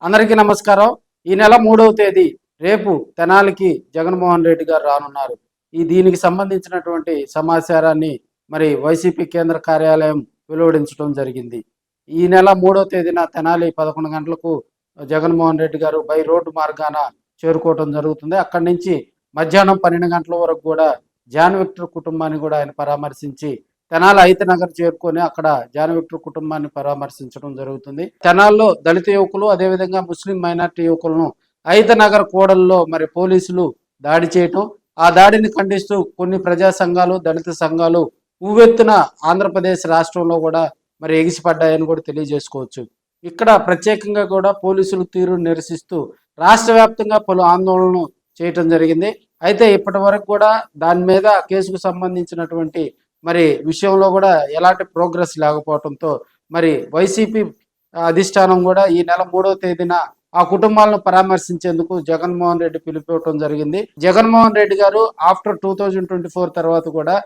అందరికీ నమస్కారం. ఈ నెల 3వ తేదీ రేపు తెనాలికి జగన్మోహన్ రెడ్డి గారు రానున్నారు. దీనికి సంబంధించినటువంటి సమాచారాన్ని మరి వైసీపీ కేంద్ర కార్యాలయం వెలువడించడం జరిగింది. ఈ నెల 3వ తేదీన తెనాలి 11 గంటలకు జగన్మోహన్ రెడ్డి గారు బై రోడ్డు మార్గాన చేరుకోవడం జరుగుతుంది. అక్కడి నుంచి మధ్యాహ్నం 12 గంటల వరకు కూడా జాన్ విక్టర్ కుటుంబాన్ని కూడా ఆయన పరామర్శించి తెనాలి ఐత్ నగర్ చేరుకొని అక్కడ జాన్ విక్టర్ కుటుంబాన్ని పరామర్శించడం జరుగుతుంది. తెనాల్లో దళిత యువకులు అదేవిధంగా ముస్లిం మైనార్టీ యువకులను ఐత్ నగర్ కూడల్లో మరి పోలీసులు దాడి చేయటం, ఆ దాడిని ఖండిస్తూ కొన్ని ప్రజా సంఘాలు దళిత సంఘాలు ఉవ్వెత్తున ఆంధ్రప్రదేశ్ రాష్ట్రంలో కూడా మరి ఎగిసిపడ్డాయని కూడా తెలియజేసుకోవచ్చు. ఇక్కడ ప్రత్యేకంగా కూడా పోలీసులు తీరును నిరసిస్తూ రాష్ట్ర వ్యాప్తంగా పలు ఆందోళనలు చేయటం జరిగింది. అయితే ఇప్పటి వరకు కూడా దాని మీద కేసుకు సంబంధించినటువంటి మరి విషయంలో కూడా ఎలాంటి ప్రోగ్రెస్ లేకపోవడంతో మరి వైసీపీ అధిష్టానం కూడా ఈ నెల 3వ తేదీన ఆ కుటుంబాలను పరామర్శించేందుకు జగన్మోహన్ రెడ్డి పిలిపివ్వటం జరిగింది. జగన్మోహన్ రెడ్డి గారు ఆఫ్టర్ 2024 తర్వాత కూడా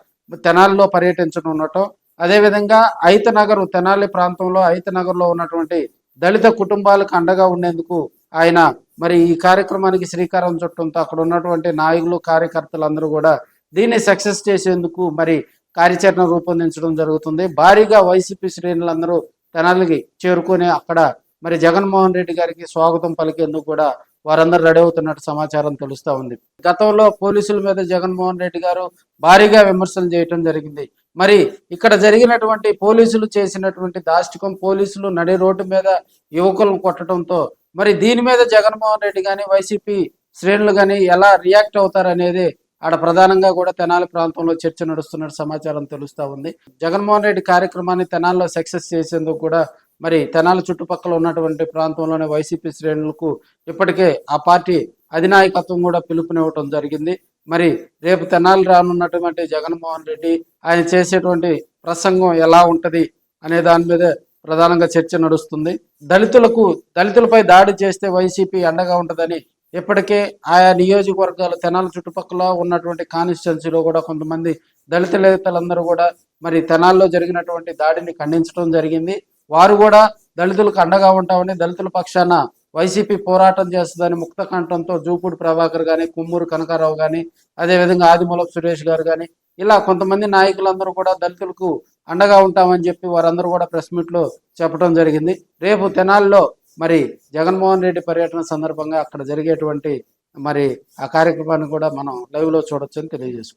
తెనాలిలో పర్యటించనుండటం, అదేవిధంగా ఐత్ నగర్ తెనాలి ప్రాంతంలో ఐత్ నగర్లో ఉన్నటువంటి దళిత కుటుంబాలకు అండగా ఉండేందుకు ఆయన మరి ఈ కార్యక్రమానికి శ్రీకారం చుట్టడంతో అక్కడ ఉన్నటువంటి నాయకులు కార్యకర్తలందరూ కూడా దీన్ని సక్సెస్ చేసేందుకు మరి కార్యాచరణ రూపొందించడం జరుగుతుంది. భారీగా వైసీపీ శ్రేణులందరూ తెనాలికి చేరుకొని అక్కడ మరి జగన్మోహన్ రెడ్డి గారికి స్వాగతం పలికేందుకు కూడా వారందరూ రెడీ అవుతున్నట్టు సమాచారం తెలుస్తా ఉంది. గతంలో పోలీసుల మీద జగన్మోహన్ రెడ్డి గారు భారీగా విమర్శలు చేయటం జరిగింది. మరి ఇక్కడ జరిగినటువంటి పోలీసులు చేసినటువంటి దాష్టికం, పోలీసులు నడి రోడ్డు మీద యువకులను కొట్టడంతో మరి దీని మీద జగన్మోహన్ రెడ్డి కానీ వైసీపీ శ్రేణులు కానీ ఎలా రియాక్ట్ అవుతారనేది ఆడ ప్రధానంగా కూడా తెనాలి ప్రాంతంలో చర్చ నడుస్తున్న సమాచారం తెలుస్తా ఉంది. జగన్మోహన్ రెడ్డి కార్యక్రమాన్ని తెనాలిలో సక్సెస్ చేసేందుకు కూడా మరి తెనాలి చుట్టుపక్కల ఉన్నటువంటి ప్రాంతంలోనే వైసీపీ శ్రేణులకు ఇప్పటికే ఆ పార్టీ అధినాయకత్వం కూడా పిలుపునివ్వటం జరిగింది. మరి రేపు తెనాలి రానున్నటువంటి జగన్మోహన్ రెడ్డి ఆయన చేసేటువంటి ప్రసంగం ఎలా ఉంటది అనే దాని మీద ప్రధానంగా చర్చ నడుస్తుంది. దళితులపై దాడి చేస్తే వైసీపీ అండగా ఉంటుందని ఇప్పటికే ఆయా నియోజకవర్గాలు తెనాలి చుట్టుపక్కల ఉన్నటువంటి కాన్స్టిట్యున్సీలో కూడా కొంతమంది దళిత నేతలందరూ కూడా మరి తెనాల్లో జరిగినటువంటి దాడిని ఖండించడం జరిగింది. వారు కూడా దళితులకు అండగా ఉంటామని, దళితుల పక్షాన వైసీపీ పోరాటం చేస్తుందని ముక్త కంఠంతో జూపూడి ప్రభాకర్ కానీ, కుమ్మూరు కనకారావు కానీ, అదేవిధంగా ఆదిమూలపు సురేష్ గారు కానీ ఇలా కొంతమంది నాయకులందరూ కూడా దళితులకు అండగా ఉంటామని చెప్పి వారందరూ కూడా ప్రెస్ మీట్లో చెప్పడం జరిగింది. రేపు తెనాలిలో మరి జగన్మోహన్ రెడ్డి పర్యటన సందర్భంగా అక్కడ జరిగేటువంటి మరి ఆ కార్యక్రమాన్ని కూడా మనం లైవ్లో చూడొచ్చని తెలియజేసుకుంటాం.